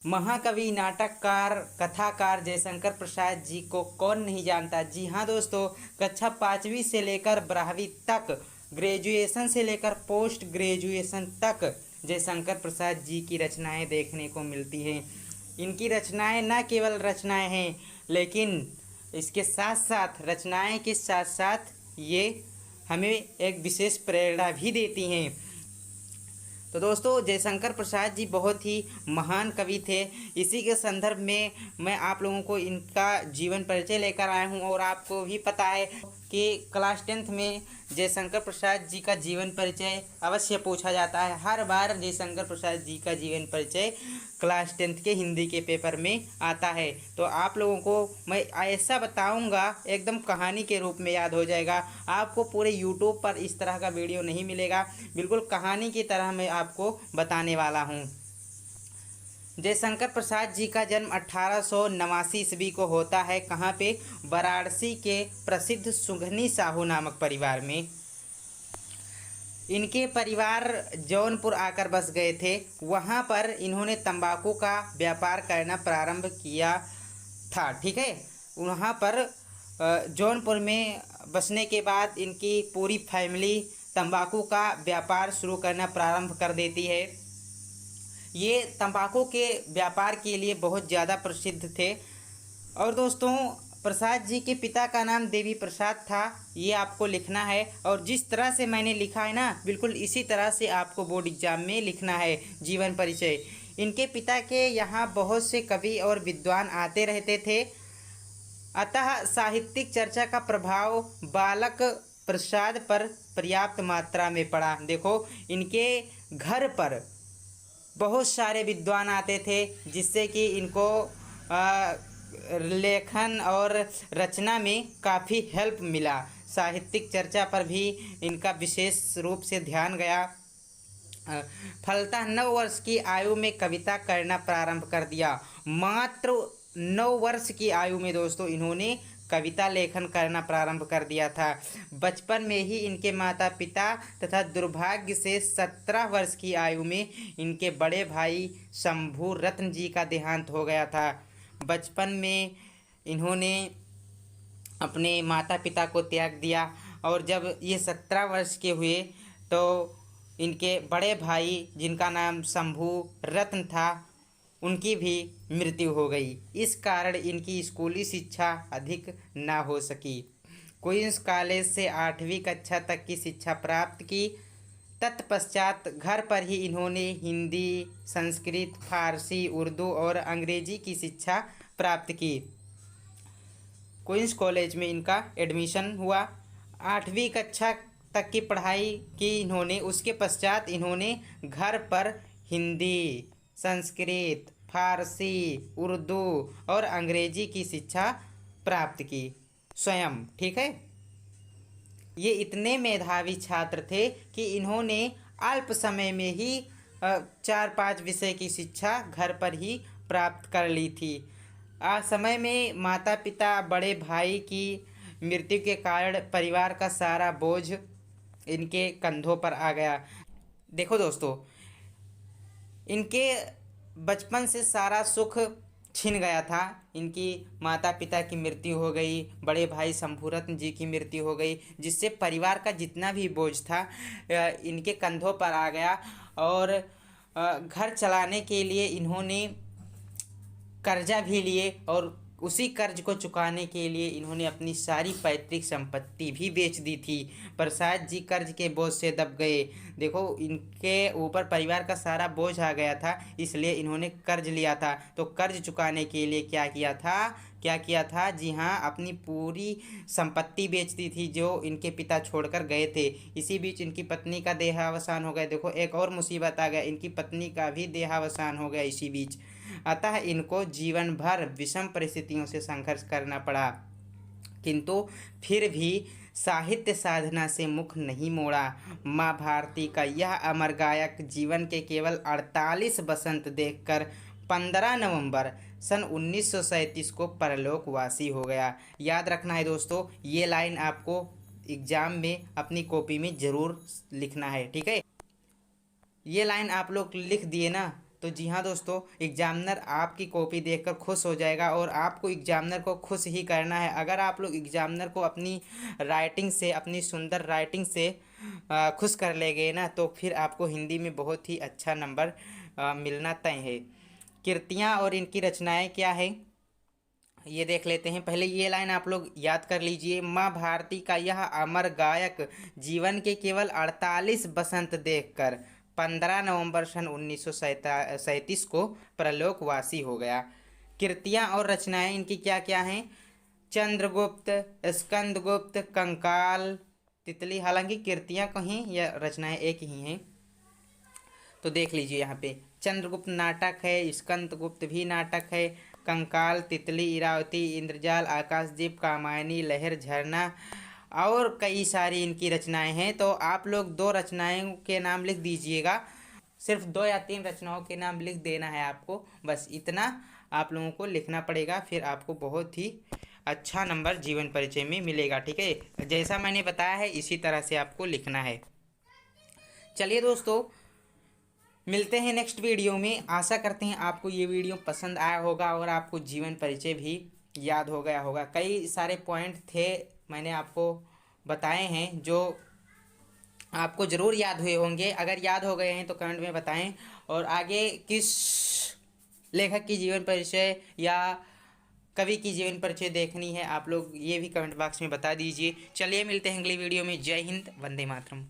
महाकवि, नाटककार, कथाकार जयशंकर प्रसाद जी को कौन नहीं जानता। जी हाँ दोस्तों, कक्षा 5वीं से लेकर 12वीं तक, ग्रेजुएशन से लेकर पोस्ट ग्रेजुएशन तक जयशंकर प्रसाद जी की रचनाएं देखने को मिलती हैं। इनकी रचनाएं न केवल रचनाएं हैं, लेकिन इसके साथ साथ रचनाएं के साथ साथ ये हमें एक विशेष प्रेरणा भी देती हैं। तो दोस्तों, जयशंकर प्रसाद जी बहुत ही महान कवि थे। इसी के संदर्भ में मैं आप लोगों को इनका जीवन परिचय लेकर आया हूं। और आपको भी पता है कि क्लास 10th में जयशंकर प्रसाद जी का जीवन परिचय अवश्य पूछा जाता है। हर बार जयशंकर प्रसाद जी का जीवन परिचय क्लास 10th के हिंदी के पेपर में आता है। तो आप लोगों को मैं ऐसा बताऊंगा, एकदम कहानी के रूप में याद हो जाएगा। आपको पूरे यूट्यूब पर इस तरह का वीडियो नहीं मिलेगा, बिल्कुल कहानी की तरह मैं आपको बताने वाला हूं। जयशंकर प्रसाद जी का जन्म 1889 ईस्वी को होता है। कहाँ पे? वाराणसी के प्रसिद्ध सुघनी साहू नामक परिवार में। इनके परिवार जौनपुर आकर बस गए थे। वहाँ पर इन्होंने तंबाकू का व्यापार करना प्रारंभ किया था। ठीक है, वहाँ पर जौनपुर में बसने के बाद इनकी पूरी फैमिली तंबाकू का व्यापार शुरू करना प्रारंभ कर देती है। ये तंबाकू के व्यापार के लिए बहुत ज़्यादा प्रसिद्ध थे। और दोस्तों, प्रसाद जी के पिता का नाम देवी प्रसाद था, ये आपको लिखना है। और जिस तरह से मैंने लिखा है ना, बिल्कुल इसी तरह से आपको बोर्ड एग्जाम में लिखना है जीवन परिचय। इनके पिता के यहाँ बहुत से कवि और विद्वान आते रहते थे, अतः साहित्यिक चर्चा का प्रभाव बालक प्रसाद पर पर्याप्त मात्रा में पड़ा। देखो, इनके घर पर बहुत सारे विद्वान आते थे, जिससे कि इनको लेखन और रचना में काफ़ी हेल्प मिला। साहित्यिक चर्चा पर भी इनका विशेष रूप से ध्यान गया। फलतः 9 वर्ष की आयु में कविता करना प्रारंभ कर दिया। मात्र 9 वर्ष की आयु में दोस्तों इन्होंने कविता लेखन करना प्रारंभ कर दिया था। बचपन में ही इनके माता पिता तथा दुर्भाग्य से 17 वर्ष की आयु में इनके बड़े भाई शंभू रत्न जी का देहांत हो गया था। बचपन में इन्होंने अपने माता पिता को त्याग दिया, और जब ये 17 वर्ष के हुए तो इनके बड़े भाई, जिनका नाम शंभू रत्न था, उनकी भी मृत्यु हो गई। इस कारण इनकी स्कूली शिक्षा अधिक ना हो सकी। क्वींस कॉलेज से 8वीं कक्षा तक की शिक्षा प्राप्त की। तत्पश्चात घर पर ही इन्होंने हिंदी, संस्कृत, फारसी, उर्दू और अंग्रेजी की शिक्षा प्राप्त की। क्वींस कॉलेज में इनका एडमिशन हुआ। 8वीं कक्षा तक की पढ़ाई की इन्होंने। उसके पश्चात इन्होंने घर पर हिंदी, संस्कृत, फारसी, उर्दू और अंग्रेजी की शिक्षा प्राप्त की स्वयं। ठीक है, ये इतने मेधावी छात्र थे कि इन्होंने अल्प समय में ही 4-5 विषय की शिक्षा घर पर ही प्राप्त कर ली थी। समय में माता पिता, बड़े भाई की मृत्यु के कारण परिवार का सारा बोझ इनके कंधों पर आ गया। देखो दोस्तों, इनके बचपन से सारा सुख छिन गया था। इनकी माता पिता की मृत्यु हो गई, बड़े भाई शंभूरत्न जी की मृत्यु हो गई, जिससे परिवार का जितना भी बोझ था इनके कंधों पर आ गया। और घर चलाने के लिए इन्होंने कर्जा भी लिए, और उसी कर्ज को चुकाने के लिए इन्होंने अपनी सारी पैतृक संपत्ति भी बेच दी थी। प्रसाद जी कर्ज के बोझ से दब गए। देखो, इनके ऊपर परिवार का सारा बोझ आ गया था, इसलिए इन्होंने कर्ज लिया था। तो कर्ज चुकाने के लिए क्या किया था? जी हाँ, अपनी पूरी संपत्ति बेच दी थी जो इनके पिता छोड़कर गए थे। इसी बीच इनकी पत्नी का देहावसान हो गया। देखो, एक और मुसीबत आ गया, इनकी पत्नी का भी देहावसान हो गया इसी बीच। अतः इनको जीवन भर विषम परिस्थितियों से संघर्ष करना पड़ा, किंतु फिर भी साहित्य साधना से मुख नहीं मोड़ा। माँ भारती का यह अमर गायक जीवन के केवल 48 बसंत देखकर 15 नवंबर सन 1937 को परलोकवासी हो गया। याद रखना है दोस्तों, ये लाइन आपको एग्जाम में अपनी कॉपी में ज़रूर लिखना है। ठीक है, ये लाइन आप लोग लिख दिए ना, तो जी हाँ दोस्तों, एग्जामिनर आपकी कॉपी देखकर खुश हो जाएगा और आपको एग्जामिनर को खुश ही करना है। अगर आप लोग एग्जामिनर को अपनी राइटिंग से, अपनी सुंदर राइटिंग से खुश कर ले गए ना, तो फिर आपको हिंदी में बहुत ही अच्छा नंबर मिलना तय है। कृतियाँ और इनकी रचनाएं क्या है ये देख लेते हैं। पहले ये लाइन आप लोग याद कर लीजिए। माँ भारती का यह अमर गायक जीवन के केवल 48 बसंत देखकर 15 नवंबर सन 1937 को परलोकवासी हो गया। कृतियाँ और रचनाएं इनकी क्या क्या हैं? चंद्रगुप्त, स्कंदगुप्त, कंकाल, तितली। हालांकि कृतियाँ कहीं या रचनाएं एक ही हैं, तो देख लीजिए यहाँ पे। चंद्रगुप्त नाटक है, स्कंदगुप्त भी नाटक है, कंकाल, तितली, इरावती, इंद्रजाल, आकाशदीप, कामायनी, लहर, झरना और कई सारी इनकी रचनाएं हैं। तो आप लोग 2 रचनाओं के नाम लिख दीजिएगा। सिर्फ 2 या 3 रचनाओं के नाम लिख देना है आपको, बस इतना आप लोगों को लिखना पड़ेगा। फिर आपको बहुत ही अच्छा नंबर जीवन परिचय में मिलेगा। ठीक है, जैसा मैंने बताया है इसी तरह से आपको लिखना है। चलिए दोस्तों, मिलते हैं नेक्स्ट वीडियो में। आशा करते हैं आपको ये वीडियो पसंद आया होगा और आपको जीवन परिचय भी याद हो गया होगा। कई सारे पॉइंट थे मैंने आपको बताए हैं जो आपको ज़रूर याद हुए होंगे। अगर याद हो गए हैं तो कमेंट में बताएं। और आगे किस लेखक की जीवन परिचय या कवि की जीवन परिचय देखनी है आप लोग ये भी कमेंट बॉक्स में बता दीजिए। चलिए मिलते हैं अगली वीडियो में। जय हिंद, वंदे मातरम।